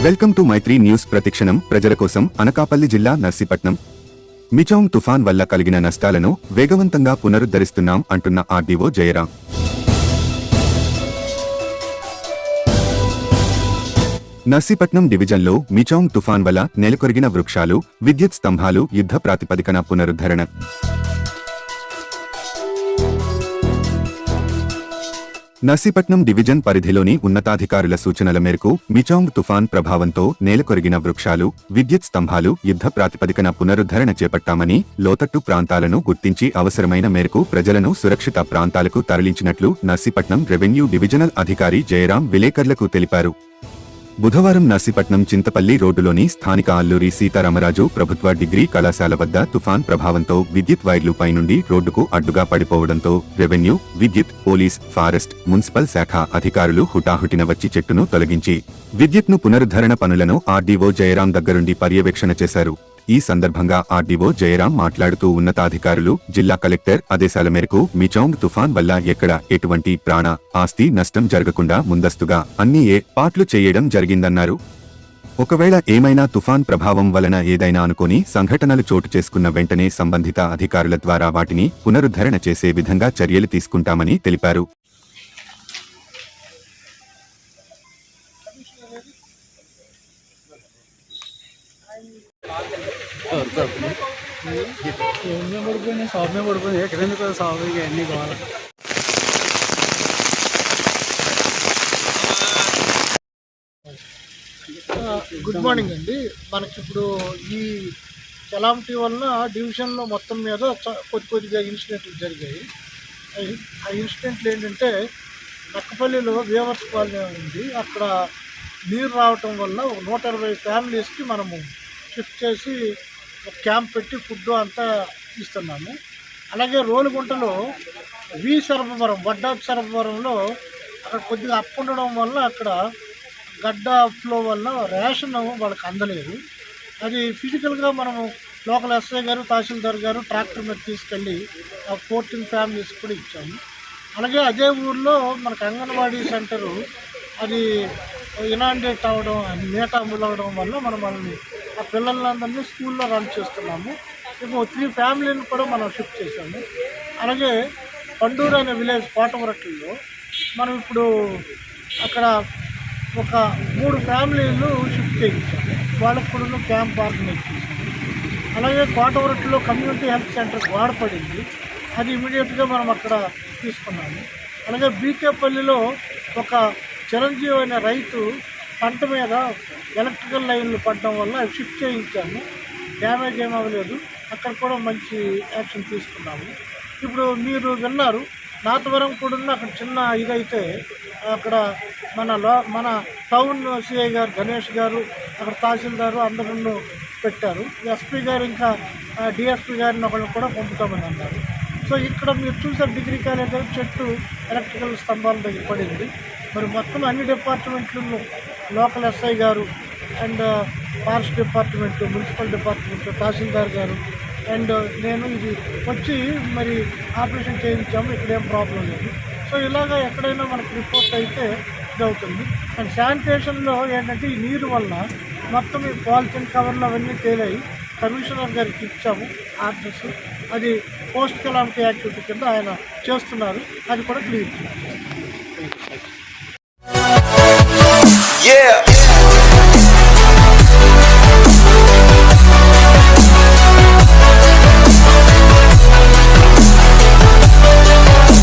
Welcome to Mythri news. ప్రతిక్షణం ప్రజల కోసం. అనకాపల్లి జిల్లా నర్సీపట్నం మిచౌంగ్ తుఫాన్ వల్ల కలిగిన నష్టాలను వేగవంతంగా పునరుద్ధరిస్తున్నాం అంటున్న ఆర్డీఓ జయరాం. నర్సీపట్నం డివిజన్లో మిచౌంగ్ తుఫాన్ వల్ల నెలకొరిగిన వృక్షాలు, విద్యుత్ స్తంభాలు యుద్ధ ప్రాతిపదికన పునరుద్ధరణ. నర్సీపట్నం డివిజన్ పరిధిలోని ఉన్నతాధికారుల సూచనల మేరకు మిచౌంగ్ తుఫాన్ ప్రభావంతో నేలకొరిగిన వృక్షాలు, విద్యుత్ స్తంభాలు యుద్ధ ప్రాతిపదికన పునరుద్ధరణ చేపట్టామని, లోతట్టు ప్రాంతాలను గుర్తించి అవసరమైన మేరకు ప్రజలను సురక్షిత ప్రాంతాలకు తరలించినట్లు నర్సీపట్నం రెవెన్యూ డివిజనల్ అధికారి జయరాం విలేకరులకు తెలిపారు. బుధవారం నర్సీపట్నం చింతపల్లి రోడ్డులోని స్థానిక అల్లూరి సీతారామరాజు ప్రభుత్వ డిగ్రీ కళాశాల వద్ద తుఫాన్ ప్రభావంతో విద్యుత్ వైర్లు పైనుండి రోడ్డుకు అడ్డుగా పడిపోవడంతో రెవెన్యూ, విద్యుత్, పోలీస్, ఫారెస్ట్, మున్సిపల్ శాఖ అధికారులు హుటాహుటిన వచ్చి చెట్టును తొలగించి విద్యుత్ను పునరుద్ధరణ పనులను ఆర్డీఓ జయరాం దగ్గరుండి పర్యవేక్షణ చేశారు. ఈ సందర్భంగా ఆర్డీఓ జయరాం మాట్లాడుతూ ఉన్నతాధికారులు, జిల్లా కలెక్టర్ ఆదేశాల మేరకు మిచౌంగ్ తుఫాన్ వల్ల ఎక్కడ ఎటువంటి ప్రాణ, ఆస్తి నష్టం జరగకుండా ముందస్తుగా అన్ని ఏర్పాట్లు చేయడం జరిగిందన్నారు. ఒకవేళ ఏమైనా తుఫాన్ ప్రభావం వలన ఏదైనా అనుకోని సంఘటనలు చోటు చేసుకున్న వెంటనే సంబంధిత అధికారుల ద్వారా వాటిని పునరుద్ధరణ చేసే విధంగా చర్యలు తీసుకుంటామని తెలిపారు. గుడ్ మార్నింగ్ అండి. మనకి ఇప్పుడు ఈ కెలామిటీ వలన డివిజన్లో మొత్తం మీద కొద్దిగా ఇన్సిడెంట్లు జరిగాయి. ఆ ఇన్సిడెంట్లు ఏంటంటే, నక్కపల్లిలో వేవర్స్ కాలనీ ఉంది. అక్కడ నీరు రావటం వల్ల 120 ఫ్యామిలీస్కి మనము షిఫ్ట్ చేసి ఒక క్యాంప్ పెట్టి ఫుడ్ అంతా ఇస్తున్నాము. అలాగే రోలుగుంటలో సర్వవరం, వడ్డాప్ సర్వవరంలో అక్కడ కొద్దిగా అప్ ఉండడం వల్ల అక్కడ గడ్డ ఫ్లో వల్ల రేషన్ వాళ్ళకి అందలేదు. అది ఫిజికల్గా మనము లోకల్ ఎస్ఐ గారు, తహసీల్దార్ గారు ట్రాక్టర్ మీద తీసుకెళ్ళి 14 ఫ్యామిలీస్ కూడా ఇచ్చాము. అలాగే అదే ఊర్లో మనకు అంగన్వాడీ సెంటరు అది ఇనాండేట్ అవ్వడం, మేట అవ్వడం వల్ల మనం వాళ్ళని ఆ పిల్లలందరినీ స్కూల్లో రన్ చేస్తున్నాము. ఇప్పుడు 3 ఫ్యామిలీని కూడా మనం షిఫ్ట్ చేశాము. అలాగే పండూరు అనే విలేజ్ కోటవరట్లలో మనం ఇప్పుడు అక్కడ ఒక 3 ఫ్యామిలీలు షిఫ్ట్ చేయించాము. వాళ్ళకు కూడా క్యాంప్ ఆర్గనైజ్ చేశాము. అలాగే కోటవరట్లో కమ్యూనిటీ హెల్త్ సెంటర్ గోడ పడింది, అది ఇమీడియట్గా మనం అక్కడ తీసుకున్నాము. అలాగే బీకేపల్లిలో ఒక చిరంజీవి అనే రైతు పంట మీద ఎలక్ట్రికల్ లైన్లు పడడం వల్ల అవి షిఫ్ట్ చేయించాము. డ్యామేజ్ ఏమీ అవ్వలేదు, అక్కడ కూడా మంచి యాక్షన్ తీసుకున్నాము. ఇప్పుడు మీరు విన్నారు నాతవరం కూడా అక్కడ చిన్న ఇదైతే అక్కడ మన టౌన్ సిఐ గారు గణేష్ గారు, అక్కడ తహసీల్దారు అందరూ పెట్టారు. ఎస్పీ గారు ఇంకా డిఎస్పీ గారిని ఒకళ్ళు కూడా పంపుతామని అన్నారు. సో ఇక్కడ మీరు చూసారు డిగ్రీ కాలేజ్ దగ్గర చెట్టు ఎలక్ట్రికల్ స్తంభాల దగ్గర పడింది. మరి మొత్తం అన్ని డిపార్ట్మెంట్లు, లోకల్ ఎస్ఐ గారు and forest department, municipal department, తహసీల్దార్ గారు అండ్ నేను ఇది వచ్చి మరి ఆపరేషన్ చేయించాము. ఇక్కడేం ప్రాబ్లం లేదు. సో ఇలాగా ఎక్కడైనా మనకు రిపోర్ట్ అయితే ఇది అవుతుంది. అండ్ శానిటేషన్లో ఏంటంటే ఈ నీరు వల్ల మొత్తం ఈ పాలిథిన్ కవర్లు అవన్నీ తేలాయి. కమిషనర్ గారికి ఇచ్చాము ఆర్డర్స్, అది పోస్ట్ కెలామిటీ యాక్టివిటీ కింద ఆయన చేస్తున్నారు. అది కూడా క్లియర్ చేయాలి.